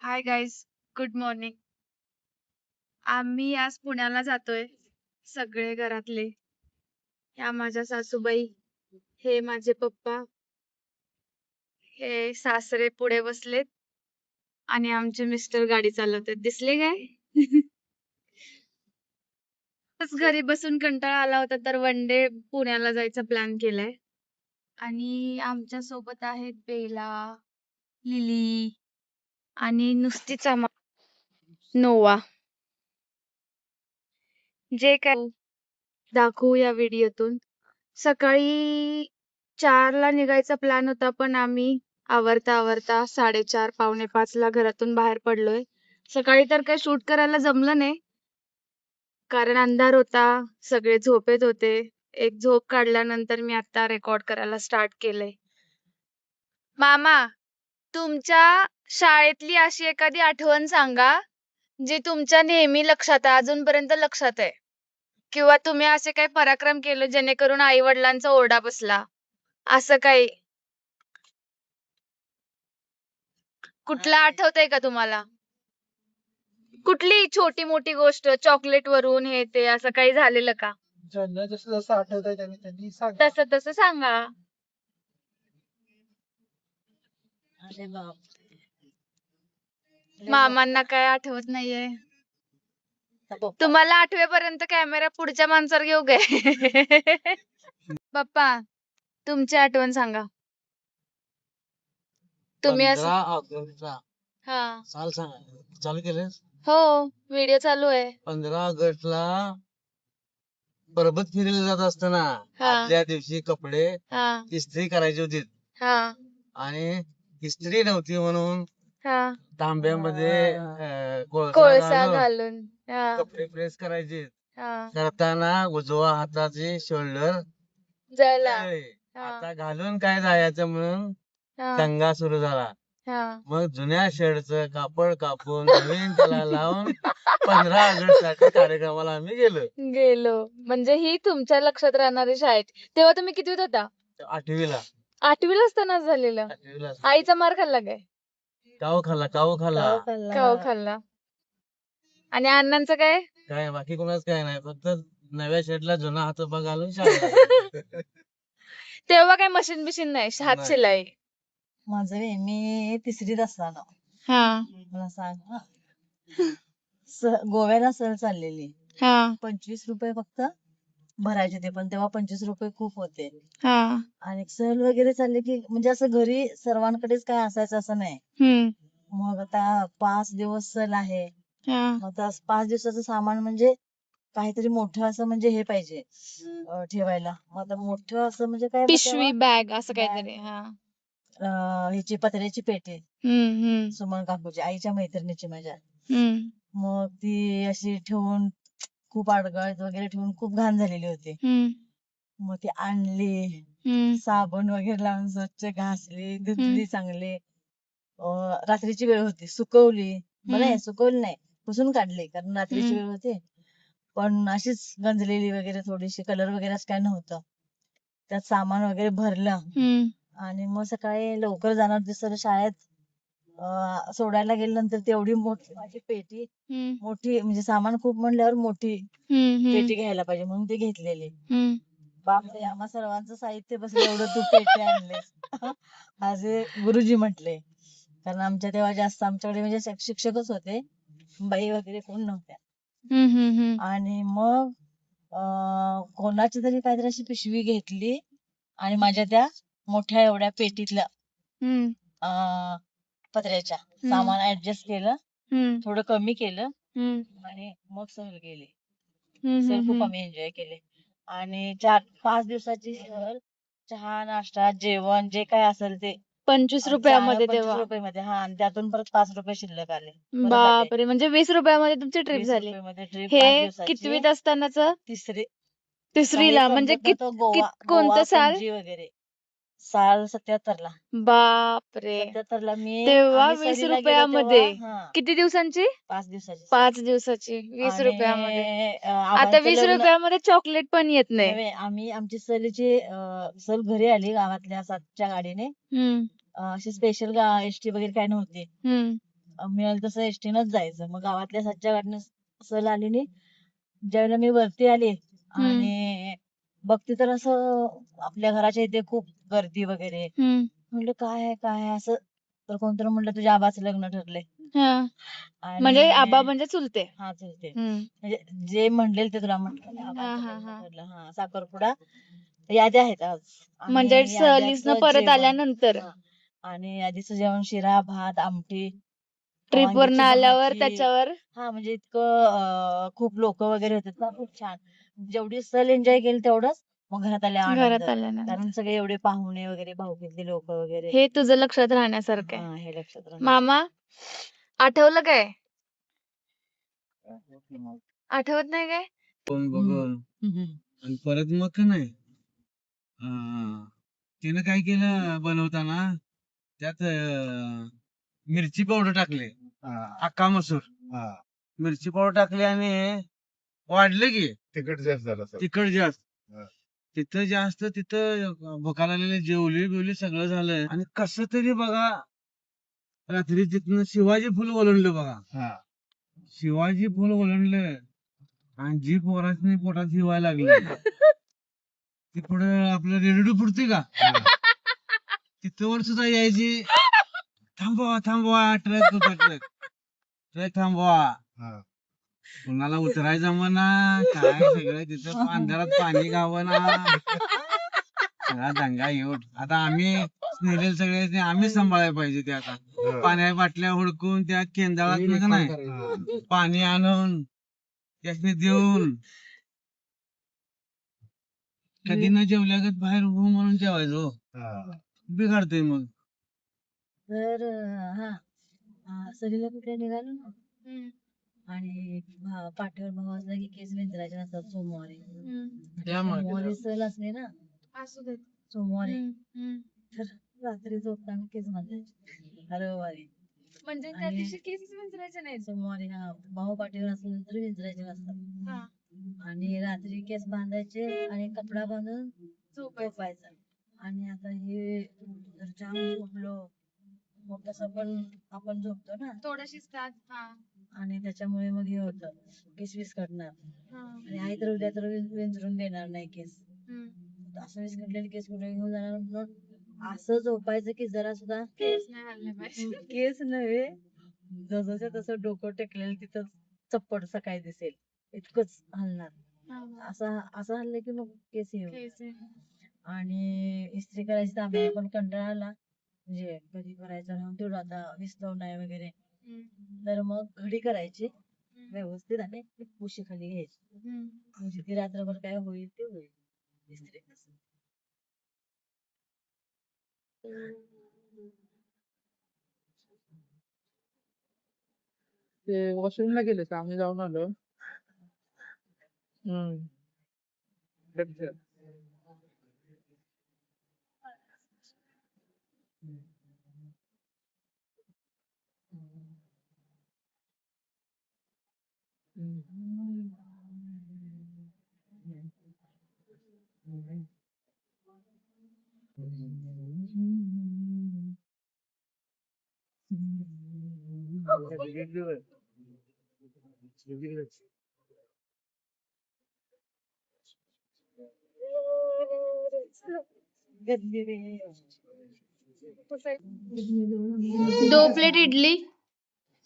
Hi guys, good morning. आम्ही आज पुण्याला जातोय. सगळे घरातले. ह्या माझ्या सासूबाई, हे माझे पप्पा, हे सासरे पुढे बसलेत आणि आमचे मिस्टर गाडी चालवतात. दिसले काय? बस घरी बसून कंटाळा आला होता तर वन डे पुण्याला जायचा प्लॅन केलाय. आणि आमच्या सोबत आहेत बेला, लिली आणि नुसतीच नोवा. जे काय दाखवू या व्हिडिओतून. सकाळी 4ला निघायचा प्लॅन होता पण आम्ही आवरता आवरता 4:30 4:45ला घरातून बाहेर पडलोय. सकाळी तर काही शूट करायला जमलं नाही कारण अंधार होता, सगळे झोपेत होते. एक झोप काढल्यानंतर मी आता रेकॉर्ड करायला स्टार्ट केलंय. मामा, तुमच्या शाळेतली अशी एखादी आठवण सांगा जी तुमच्या नेहमी लक्षात आहे, अजूनपर्यंत लक्षात आहे. किंवा तुम्ही असे काही पराक्रम केले जेणेकरून आई वडिलांचा ओरडा बसला, असं काही कुठलं आठवतंय का तुम्हाला? कुठली छोटी मोठी गोष्ट, चॉकलेट वरून हे ते असं काही झालेलं का? ज्यांना जसं जसं आठवतंय त्यांनी सांगा. तसं तसं सांगा. अरे बाप. मामांना काय आठवत नाहीये. तुम्हाला आठवेपर्यंत कॅमेरा पुढच्या माणसावर घेऊ काय? पप्पा, तुमची आठवण सांगा. तुम्ही असं 15 ऑगस्टचा हा साल सांगा. चालू केलंस? हो, व्हिडिओ चालू आहे. 15 ऑगस्टला परबत फिरायला जात असताना हा. आदल्या दिवशी कपडे हा इस्त्री करायची होती हा आणि इस्त्री नव्हती म्हणून हा तांब्यामध्ये कोळसा घालून हा कपडे प्रेस करायचे. हा करताना उजवा हाताचे शोल्डर जळला. हा आता घालून काय जायचं म्हणून हा दंगा सुरू झाला. हा मग जुन्या शर्टचं कापड कापून नवीन त्याला लावून 15 ऑगस्टसाठी कार्यक्रमाला आम्ही गेलो. म्हणजे ही तुमच्या लक्षात राहणारी शाळेत. तेव्हा तुम्ही कितवीत होता? 8वीला 8वीला असताना झालेलं. आईचा मार खाल्ला काय? काव खाल्ला काव खाल्ला. आणि अण्णांचं काय? काय बाकी कोणाच काय नाही, फक्त नव्या शर्टला जुना हातोपा घालून शाळेला. तेव्हा काय मशीन बिशीन नाही, हात नाही. शिलाई. माझं मी तिसरीत असताना हा मला सांग गोव्याला सहल चाललेली. हा 25 रुपये फक्त भरायचे ते, पण तेव्हा 25 रुपये खूप होते. हा आणि सहल वगैरे चालले की म्हणजे असं घरी सर्वांकडेच काय असायचं असं नाही. मग आता 5 दिवस सहल आहे. मग आता 5 दिवसाचं सामान म्हणजे काहीतरी मोठं असं म्हणजे हे पाहिजे ठेवायला. मग आता मोठं असं म्हणजे काय, मग पिशवी बॅग असं काहीतरी. bag, हा ह्याची पत्र्याची पेटी सुमन काकूची आईच्या मैत्रिणीची माझ्या. मग ती अशी ठेवून खूप अडगळत वगैरे ठेवून खूप घाण झालेली होती. मग ती आणली, साबण वगैरे लावून स्वच्छ घासली, धुतली चांगली. रात्रीची वेळ होती, सुकवली. नाही सुकवली नाही, पुसून काढली कारण रात्रीची वेळ होती. पण अशीच गंजलेली वगैरे थोडीशी, कलर वगैरे असं काय नव्हतं. त्यात सामान वगैरे भरलं आणि मग सकाळी लवकर जाणार दिसलं शाळेत. सोडायला गेल्यानंतर तेवढी मोठी माझी पेटी, मोठी म्हणजे सामान खूप म्हणल्यावर मोठी पेटी घ्यायला पाहिजे म्हणून ती घेतलेली. बापरे, आम्हा सर्वांचं साहित्य बसलं, एवढं तू पेटी आणलीस. असे गुरुजी म्हटले, कारण आमच्या तेव्हा जास्त आमच्याकडे म्हणजे शिक्षकच होते, बाई वगैरे कोण नव्हत्या. आणि मग कोणाची तरी काहीतरी अशी पिशवी घेतली आणि माझ्या त्या मोठ्या एवढ्या पेटीतल्या पत्र्याच्या सामान ऍडजस्ट केलं, थोडं कमी केलं आणि मग सहल गेली. सहल खूप आम्ही एन्जॉय केले. आणि 4-5 दिवसाची सहल, चहा नाश्ता जेवण जे काय असेल ते 25 रुपयामध्ये 25 तेव्हा. रुपयामध्ये. हा, आणि त्यातून परत 5 रुपये शिल्लक आले. बापरे, म्हणजे 20 रुपयामध्ये तुमची ट्रिप 20 झाली. रुपयामध्ये ट्रिप 5 हे दिवसाची. कितवीत असतानाच? तिसरी. तिसरीला. म्हणजे कोणतं साल? पणजी वगैरे. साल 77ला. बापरे, 77ला तेव्हा आम्ही 20 सहलीला गेलो रुपयामध्ये. तेव्हा. किती दिवसांची? 5 दिवसाची. 5 दिवसाची 20 आणि रुपयामध्ये. आता आबांचं 20 लग्न रुपयामध्ये चॉकलेट पण येत नाही. नव्हे, आम्ही आमची सहलीची सहल घरी आली गावातल्या 7च्या गाडीने. अशी स्पेशल एसटी वगैरे काय नव्हती. मिळेल तसं एसटीनच जायचं. मग गावातल्या सच्च्या गाडीनं सहल आलेली. ज्यावेळेला मी वरती आले आणि बघते तर असं आपल्या घराच्या इथे खूप गर्दी वगैरे. म्हणलं काय आहे काय आहे असं. तर कोणतरी म्हणलं तुझ्या आबाचं लग्न ठरलंय. म्हणजे आबा आणि म्हणजे चुलते. हा चलते म्हणजे जे म्हणले ते तुला म्हटलं आबाचं लग्न ठरलं. हा साखरपुडा याद्या आहेत आज. म्हणजे आणि सहलीसनं याद्याचं परत जेवण. आल्यानंतर हा. आणि यादीचं जेवण शिरा भात आमटी ट्रिप वरनं वांग्याची आल्यावर भाजी. त्याच्यावर हा म्हणजे इतकं खूप लोक वगैरे होते ना खूप छान. जेवढी सहल एन्जॉय केली तेवढंच मग घरात आनंद. घरात आल्यानंतर कारण सगळे एवढे पाहुणे वगैरे भाऊकीतले लोक वगैरे. हे तुझं लक्षात राहण्यासारखं आहे. हा हे लक्षात राहणार. मामा आठवलं काय? आठवत नाही काय? कोण बघून आणि परत मग का नाही तिनं काय केलं बनवताना त्यात मिरची पावडर टाकली. अख्खा मसूर मिरची पावडर टाकली आणि वाढलं की तिखट जास्त झालं असेल. तिखट जास्त. हा. तिथं जास्त तिथं भुका लागलेले जेवली बिवली सगळं झालं आणि कसं तरी बघा रात्री तिथनं शिवाजी फुल ओलांडलं बघा. हा. शिवाजी फुल ओलांडलं आणि जी पोरासनी पोटात शिवायला लागलं ती पुढं आपलं रेडिओ पुरते का तिथं वर सुद्धा यायची. थांबवा थांबवा ट्रक होता ट्रक ट्रक थांबवा. हा. कुणाला उतरायचं म्हणा काय सगळं तिथं अंधारात पाणी गावना सगळा दंगा येऊन. आता आम्ही नेलेले सगळे आम्ही सांभाळायला पाहिजे ते आता. पाण्या बाटल्या हुडकून त्या केंदाळात का नाही पाणी आणून त्यासनी देऊन कधी न जेवल्यागत बाहेर उभं म्हणून जेवायचो. हा. बिघडतंय मग. तर सहलीला कुठे निघालो ना आणि पाठीवर भाऊ असला की केस विंचरायचे नसतात सोमवारी. सोमवारी सहल असली ना सोमवारी तर रात्री झोपताना केस बांधायचे रविवारी. म्हणजे त्या दिवशी केस विंचरायचे नाही. सोमवारी हा भाऊ पाठीवर असले तर विंचरायचे नसतात. आणि रात्री केस बांधायचे आणि कपडा बांधून झोपायचं. आणि आता हे जर जाम झोपलो मग तसं पण आपण झोपतो ना थोडीशी आणि त्याच्यामुळे मग हे होतं केस विस्कटणार. आणि आई तर उद्या तर विंचरून देणार नाही केस. असं विस्कटलेले केस कुठे घेऊन जाणार म्हणून असं झोपायचं की जरा सुद्धा केस नाही हलले पाहिजे. केस नव्हे जसं तसं डोकं टेकलेलं तिथं चप्पड सकाळी दिसेल इतकंच हलणार. असं हल्लं की मग केस येऊ. आणि इस्त्री करायची तर आम्हाला पण कंटाळा आला. म्हणजे कधी करायचं राहून तेवढं आता विस्तव नाही वगैरे तर मग घडी करायची व्यवस्थित आणि उशी खाली घ्यायची. म्हणजे ती रात्रभर काय होईल ते होईल इस्त्री. ते वॉशरूमला गेले का आम्ही जाऊन आलो. दो प्लेट इडली.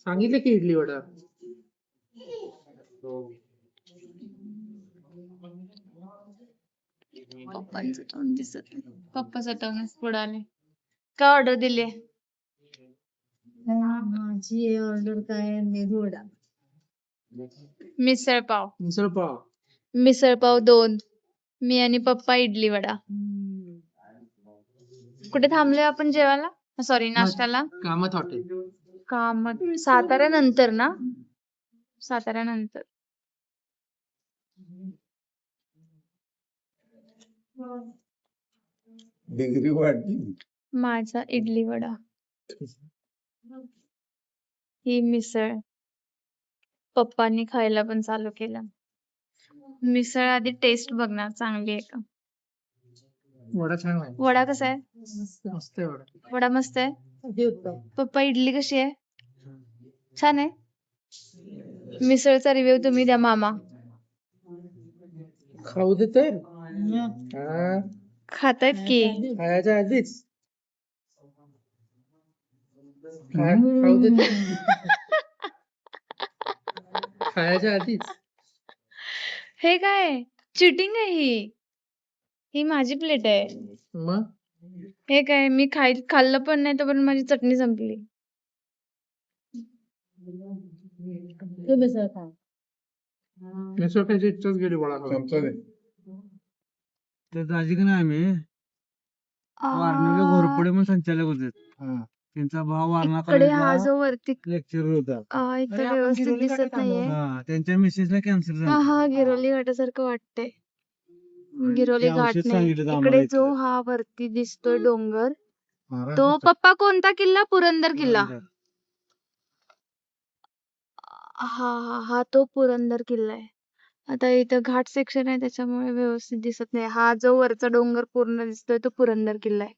सांगितलं की इडली वडा. पप्पांचं तोंड दिसत नाही. पप्पा स्वतःहूनच पुढे आले. काय ऑर्डर दिली? माझी ऑर्डर काय मेदू वडा. मिसळ पाव. मिसळ पाव. मिसळ पाव 2. मी आणि पप्पा इडली वडा. कुठे थांबले आपण जेवायला? सॉरी नाश्त्याला. कामत हॉटेल. कामत. साताऱ्यानंतर ना? साताऱ्यानंतर. डिग्री वाढली. माझा इडली वडा. ही मिसळ पप्पांनी खायला पण चालू केलं. मिसळ आधी टेस्ट बघणार चांगली आहे का. वडा छान आहे. वडा कसा आहे? मस्त आहे वडा. वडा मस्त आहे. पप्पा इडली कशी आहे? छान आहे. मिसळचा रिव्ह्यू तुम्ही द्या मामा. खाऊ देते खातायत की. खायच्या आधीच खाऊ देते खायच्या आधीच. हे काय चिटिंग आहे ही. ही माझी प्लेट आहे. मग हे काय मी खाल्लं पण नाही तोपर्यंत माझी चटणी संपली. तू मिसळ खा. मिसळ खायची इच्छाच गेली वडा खाऊन. चमचा दे. तर दाजी का नाही आम्ही वारणेला घोरपडे म्हणून संचालक होते. हा. त्यांचा भाव वारणा इकडे हा कॉलेजला जो वरती लेक्चर होता. इकडे व्यवस्थित दिसत नाहीये. हा त्यांच्या मिसेसला कॅन्सर झाला. हा गिरोली घाटासारखं वाटतंय. गिरोली ते घाट औषध नाही. सांगितलं आम्हाला इकडे जो इथलं. हा वरती दिसतोय डोंगर तो महाराष्ट्र पप्पा कोणता किल्ला? पुरंदर किल्ला. हा तो पुरंदर किल्ला आहे. आता इथं घाट सेक्शन आहे त्याच्यामुळे व्यवस्थित दिसत नाही. हा जो वरचा डोंगर पूर्ण दिसतोय तो पुरंदर किल्ला आहे.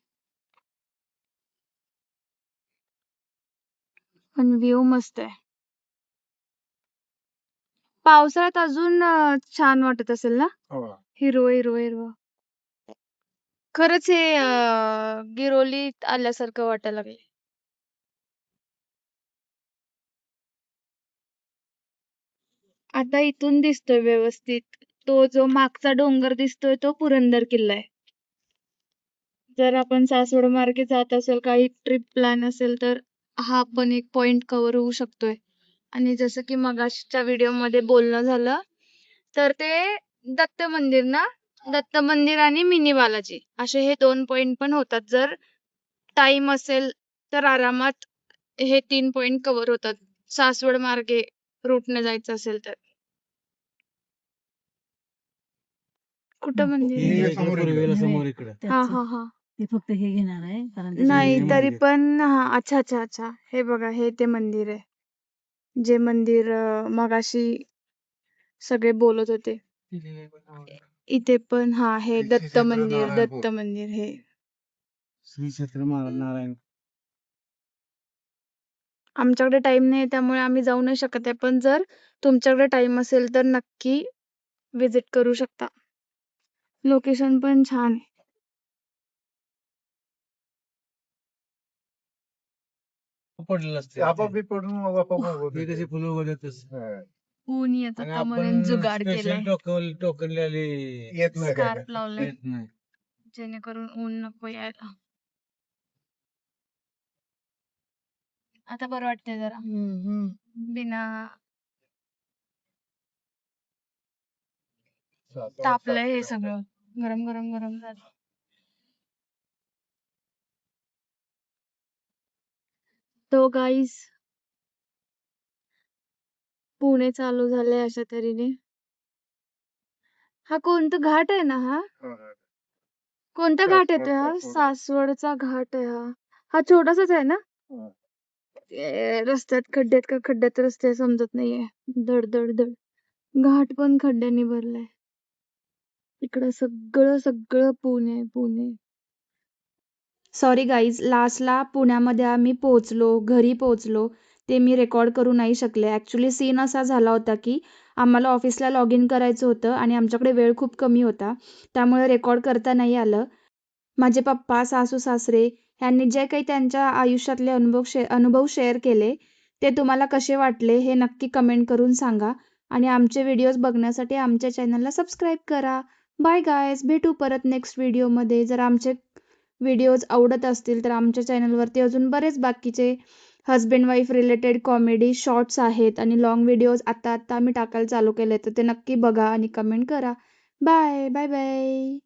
पण व्ह्यू मस्त आहे. पावसाळ्यात अजून छान वाटत असेल ना? हो. हिरवं हिरवं हिरवं. खरंच हे गिरोलीत आल्यासारखं वाटायला लागले. आता इथून दिसतोय व्यवस्थित. तो जो मागचा डोंगर दिसतोय तो पुरंदर किल्ला आहे. जर आपण सासवड मार्गे जात असेल, काही ट्रिप प्लॅन असेल तर हा पण एक पॉइंट कव्हर होऊ शकतोय. आणि जसं की मगाशीच्या व्हिडिओ मध्ये बोलणं झालं तर ते दत्त मंदिर ना, दत्त मंदिर आणि मिनी बालाजी असे हे 2 पॉइंट पण होतात. जर टाइम असेल तर आरामात हे 3 पॉइंट कव्हर होतात. सासवड मार्गे रूटने जायचं असेल तर. कुठं मंदिर आहे? इकडे समोर पूर्वेला इकडे. समोर इकडे. हा त्याचं हा हा. ते फक्त हे घेणार आहे कारण नाही हे तरी मंदिर. पण अच्छा अच्छा अच्छा. हे बघा हे ते मंदिर आहे. जे मंदिर मगाशी सगळे बोलत होते. इथे पण हे श्री दत्त क्षेत्र मंदिर नारायणपूर. दत्त मंदिर हे. श्री क्षेत्र नारायण. आमच्याकडे टाइम नाही त्यामुळे आम्ही जाऊ नाही शकत आहे. पण जर तुमच्याकडे टाइम असेल तर नक्की विजिट करू शकता. लोकेशन पण छान आहे. पडलेलं असते. आपोआप बी पडून मग आपोआप हे कसे फुलं वगैरेच. ऊन येत आणि होतं आपण म्हणून जुगाड स्पेशल केलाय. टोकनलेले येत नाही काय स्कार्फ लावलाय येत नाही. जेणेकरून ऊन नको यायला. आता बरं वाटतंय जरा. बिना तापलंय हे सगळं. गरम गरम गरम झालं. तो गाईज पुणे चालू झालंय अशा तऱ्हेने. हा कोणता घाट आहे ना हा? कोणता घाट येतोय हा? सासवडचा घाट आहे हा. हा छोटासाच आहे ना? रस्त्यात खड्ड्यात का खड्ड्यात रस्ते समजत नाहीये. धड धड धड. घाट पण खड्ड्यांनी भरलाय. इकडं सगळं सगळं पुणे पुणे. सॉरी गाईज, लास्टला पुण्यामध्ये आम्ही पोहोचलो, घरी पोहोचलो. ते मी रेकॉर्ड करू नाही शकले. ॲक्च्युली सीन असा झाला होता की आम्हाला ऑफिसला लॉग इन करायचं होतं आणि आमच्याकडे वेळ खूप कमी होता. त्यामुळे रेकॉर्ड करता नाही आलं. माझे पप्पा, सासू सासरे यांनी जे काही त्यांच्या आयुष्यातले अनुभव शेअर केले ते तुम्हाला कसे वाटले हे नक्की कमेंट करून सांगा. आणि आमचे व्हिडिओज बघण्यासाठी आमच्या चॅनलला सबस्क्राईब करा. बाय गायज, भेटू परत नेक्स्ट व्हिडिओमध्ये. जर आमचे व्हिडिओज आवडत असतील तर आमच्या चॅनलवरती अजून बरेच बाकीचे husband wife related comedy shorts आहेत आणि लॉंग व्हिडिओज आता आम्ही टाकायला चालू केले तर ते नक्की बघा आणि कमेंट करा. Bye bye bye.